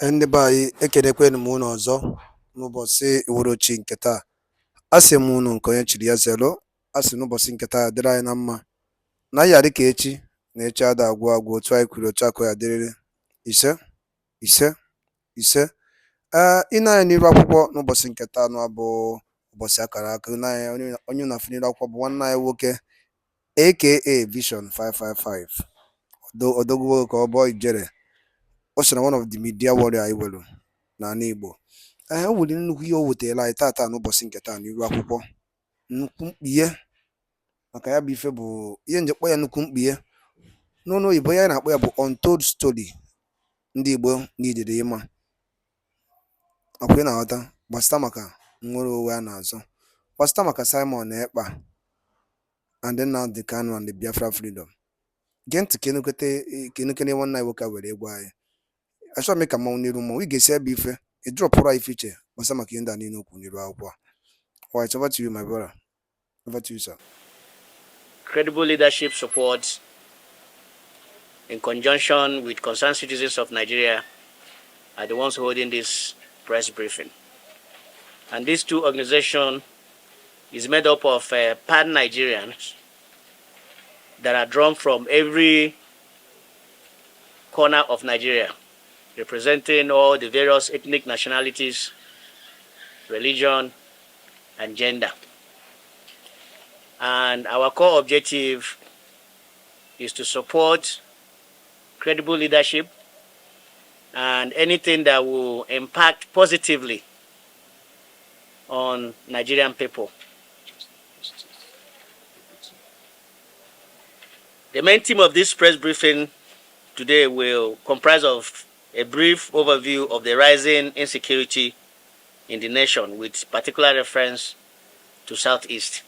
Ndị be anyị ekenekwenu m unu ọzọ n'ụbọchị uhuruchi nke taa. Asị m unu nke onye chiri ya zelo. Asị n'ụbọchị nke taa dịrị anyị na mma, na ya dịka echi na echi ada agwụ agwụ, otu anyị kwuru otu akọ ya dịrịrị. Ise ise ise. Ị na-anya n'iru akwụkwọ n'ụbọchị nke taa nụ abụ ụbọchị akara aka. Onye na-afụ n'iru akwụkwọ bụ nwanne anyị nwoke aka Vision 555 odogwu ka ọ bụ ijere. O so na one of the media warrior anyị nwere n'ala Igbo. O nwere nnukwu ihe o wetara anyị tata n'ụbọchị nke taa n'iru akwụkwọ, nnukwu mkpughe maka ya bụ ife bụ ihe njekpọ ya nnukwu mkpughe n'ọnụ oyibo. Ya na-akpọ ya bụ untold story. Ndị Igbo n'idide ịma akwụ na-aghọta gbasịta maka nnwere onwe a na-azọ, gbasịta maka Simon Ekpa and Nnamdi Kanu and the Biafra freedom. Gee ntị kenukene nwanne anyị nwoke a were egwu anyị. Achọrọ m ka mmanwụ n'iru mmanwụ ị ga-esi ebe ife ịdrọpụrụ anyị ife iche gbasara maka ihe ndị a niile okwu n'iru akwụkwọ a. Alright, over to you, my brother. Over to you, sir. Credible leadership support, in conjunction with concerned citizens of Nigeria, are the ones holding this press briefing. And these two organizations is made up of pan-Nigerians that are drawn from every corner of Nigeria, representing all the various ethnic nationalities, religion, and gender. And our core objective is to support credible leadership and anything that will impact positively on Nigerian people. The main theme of this press briefing today will comprise of a brief overview of the rising insecurity in the nation, with particular reference to Southeast.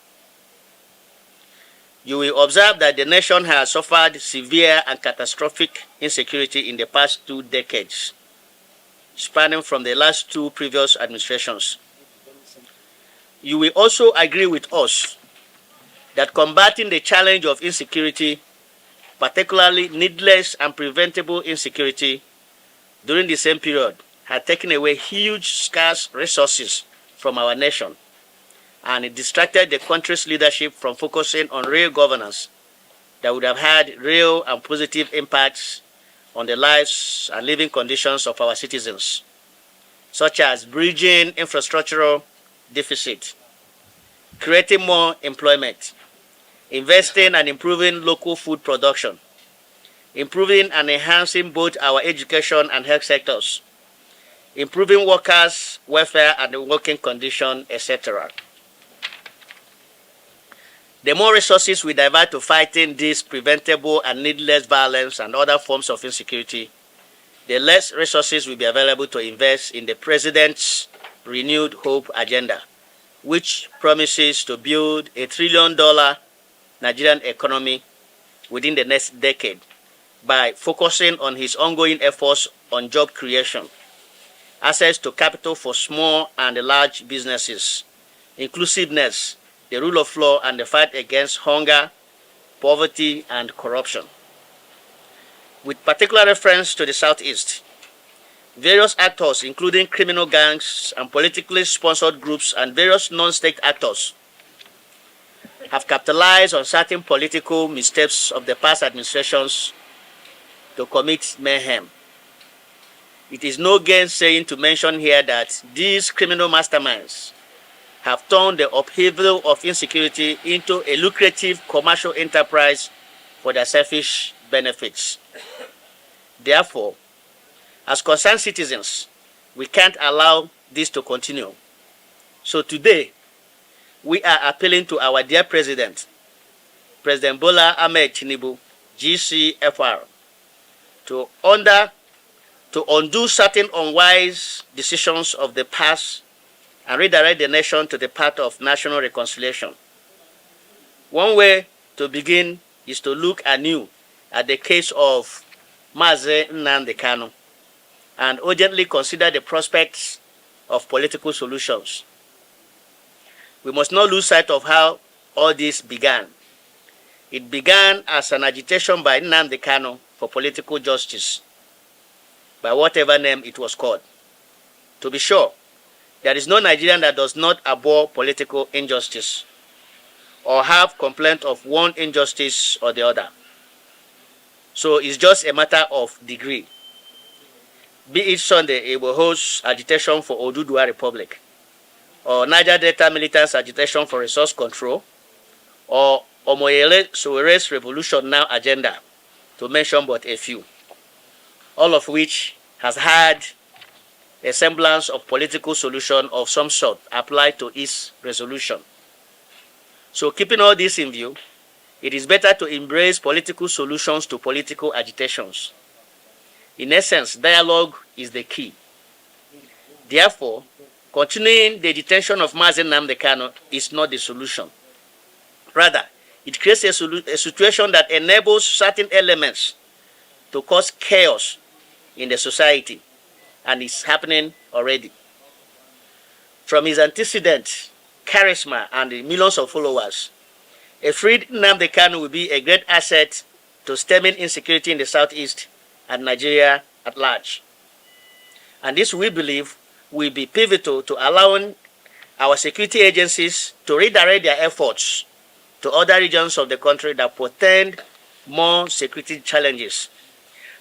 You will observe that the nation has suffered severe and catastrophic insecurity in the past 2 decades, spanning from the last 2 previous administrations. You will also agree with us that combating the challenge of insecurity, particularly needless and preventable insecurity, during the same period had taken away huge scarce resources from our nation, and it distracted the country's leadership from focusing on real governance that would have had real and positive impacts on the lives and living conditions of our citizens, such as bridging infrastructural deficit, creating more employment, investing and improving local food production, improving and enhancing both our education and health sectors, improving workers' welfare and working conditions, etc. The more resources we divert to fighting this preventable and needless violence and other forms of insecurity, the less resources will be available to invest in the President's renewed hope agenda, which promises to build a $1 trillion Nigerian economy within the next decade by focusing on his ongoing efforts on job creation, access to capital for small and large businesses, inclusiveness, the rule of law, and the fight against hunger, poverty, and corruption. With particular reference to the Southeast, various actors, including criminal gangs and politically sponsored groups and various non-state actors, have capitalized on certain political missteps of the past administrations to commit mayhem. It is no gainsaying to mention here that these criminal masterminds have turned the upheaval of insecurity into a lucrative commercial enterprise for their selfish benefits. Therefore, as concerned citizens, we can't allow this to continue. So today, we are appealing to our dear President, President Bola Ahmed Tinubu, GCFR, to undo certain unwise decisions of the past and redirect the nation to the path of national reconciliation. One way to begin is to look anew at the case of Mazi Nnamdi Kanu and urgently consider the prospects of political solutions. We must not lose sight of how all this began. It began as an agitation by Nnamdi Kanu for political justice. by whatever name it was called. To be sure, there is no Nigerian that does not abhor political injustice or have complaint of one injustice or the other. So it's just a matter of degree. Be it Sunday Igboho's agitation for Oduduwa Republic, or Niger Delta militants' agitation for resource control, or Omoyele Sowere's Revolution Now agenda, to mention but a few, all of which has had a semblance of political solution of some sort applied to its resolution. So keeping all this in view, it is better to embrace political solutions to political agitations. In essence, dialogue is the key. Therefore, continuing the detention of Mazi Nnamdi Kanu is not the solution. Rather, it creates a situation that enables certain elements to cause chaos in the society, and it's happening already. From his antecedent, charisma, and the millions of followers, a freed Nnamdi Kanu will be a great asset to stemming insecurity in the southeast and Nigeria at large. And this, we believe, will be pivotal to allowing our security agencies to redirect their efforts to other regions of the country that portend more security challenges.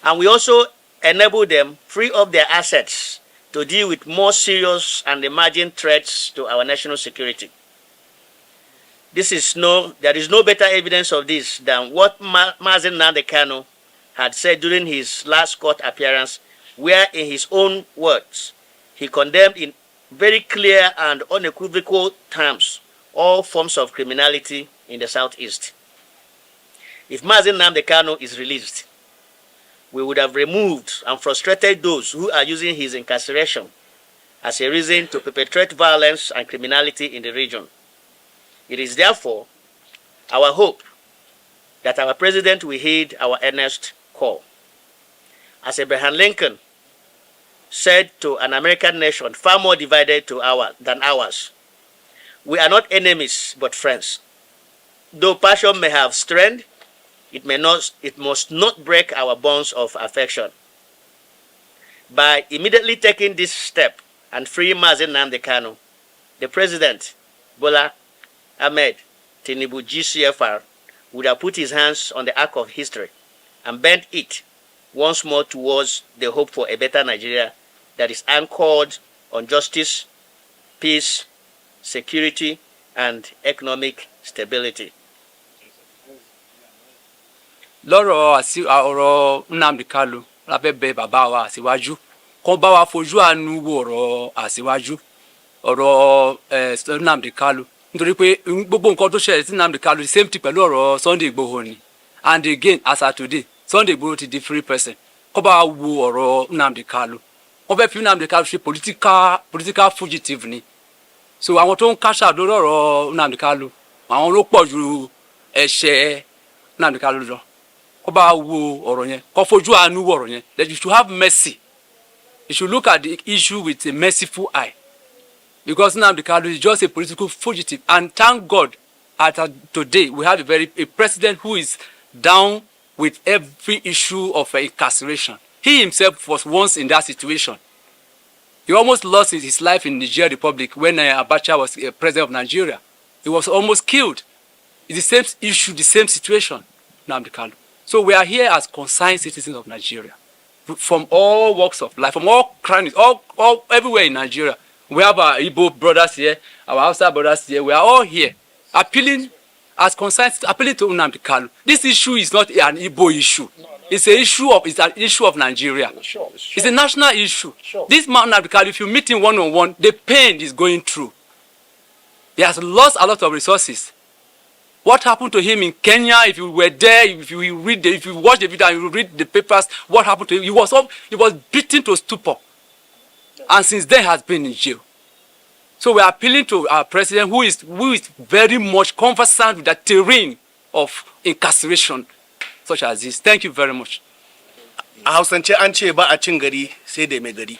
And we also enable them free up their assets to deal with more serious and emerging threats to our national security. There is no better evidence of this than what Mazi Nnamdi Kanu had said during his last court appearance, where in his own words, he condemned in very clear and unequivocal terms all forms of criminality in the southeast. If Mazi Nnamdi Kanu is released, we would have removed and frustrated those who are using his incarceration as a reason to perpetrate violence and criminality in the region. It is therefore our hope that our president will heed our earnest call. As Abraham Lincoln said to an American nation far more divided than ours, we are not enemies but friends. Though passion may have strength, it must not break our bonds of affection. By immediately taking this step and freeing Mazi Nnamdi Kanu, the president, Bola Ahmed Tinubu GCFR, would have put his hands on the arc of history and bent it once more towards the hope for a better Nigeria that is anchored on justice, peace, security, and economic stability. Lọ́rọ̀ ọ̀rọ̀ Nnamdi Kanu lábẹ́ bẹ̀ bàbá wa Aṣíwájú kó bá wa fojú àánú wo ọ̀rọ̀ Aṣíwájú ọ̀rọ̀ Nnamdi Kanu nítorí pé gbogbo nǹkan tó ṣẹlẹ̀ sí Nnamdi Kanu the same thing pẹ̀lú ọ̀rọ̀ Sunday Igboho ni, and again as at today Sunday Igboho ti di free person. Kó bá wa wo ọ̀rọ̀ Nnamdi Kanu, wọ́n fẹ́ fi Nnamdi Kanu ṣe political fugitive ni. So àwọn tó ń káṣà lórí ọ̀rọ̀ Nnamdi Kanu àwọn ló pọ̀ ju ẹ̀ṣẹ̀ Nnamdi Kanu lọ. Kó bá wo ọ̀rọ̀ yẹn, kó fojú àánú wo ọ̀rọ̀ yẹn, that you should have mercy. You should look at the issue with a merciful eye, because Nnamdi Kanu is just a political fugitive. And thank God, today we have a president who is down with every issue of incarceration. He himself was once in that situation. He almost lost his life in Niger Republic when Abacha was president of Nigeria. He was almost killed. It's the same issue, the same situation, Nnamdi Kanu. So we are here as concerned citizens of Nigeria, from all walks of life, from all crannies, all everywhere in Nigeria. We have our Igbo brothers here, our Hausa brothers here. We are all here appealing as concerned, appealing to Nnamdi Kanu. This issue is not an Igbo issue. It's an issue of Nigeria. It's a national issue. This man Nnamdi Kanu, if you meet him one-on-one, the pain is going through. He has lost a lot of resources. What happened to him in Kenya? If you were there, if you watch the video and you read the papers, what happened to him? He was beaten to stupor, and since then has been in jail. So we are appealing to our president, who is very much conversant with the terrain of incarceration such as this. Thank you very much. A Hausance an ce ba a cin gari sai da mai gari.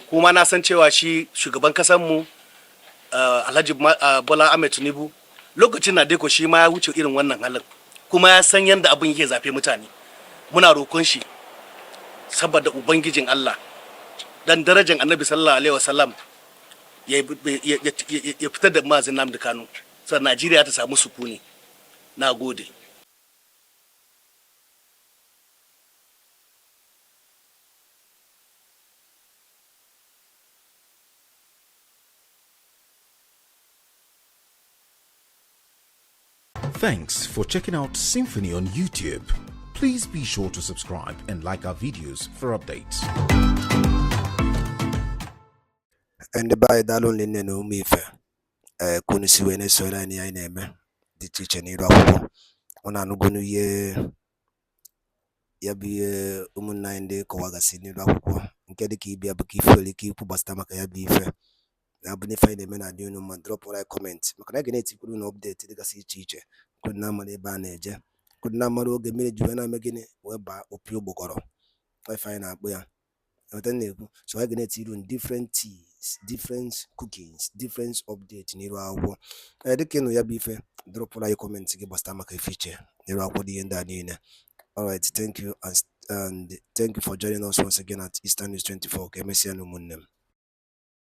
Kuma na san cewa shi shugaban kasanmu Alhaji Bola Ahmed Tinubu lokacin na deko shi ma ya wuce irin wannan halin, kuma ya san yanda abin yake zafe mutane. Muna roƙon shi saboda ubangijin Allah dan darajar annabi sallallahu alaihi wasallam ya fitar da mazin Nnamdi Kanu sannan Najeriya ta samu sukuni. Na gode. Thanks for checking out Symphony on YouTube. Please be sure to subscribe and like our videos for updates. And by that only no me fair. Kunu si wene sola ni aina eme. Di teacher ni rawo. Ona nugunu ye yabi umunna inde kowagasi ni rawo. Nkedi ki ibi abuki feli ki pubasta maka yabi ife. Abune find me na dio no man drop or comment. Makana gene ti kunu no update di kasi teacher. Kuna mane ba na eje. Kuna maro oge mere juwe na megine weba opi ogbokoro. I find out boya. So I gonna tell you different teas, different cookings, different updates in Irawo. I think no ya bife drop like comment give us time feature. Irawo the end that. Alright, thank you and thank you for joining us once again at Eastern News 24. Okay, Messi and Umunem.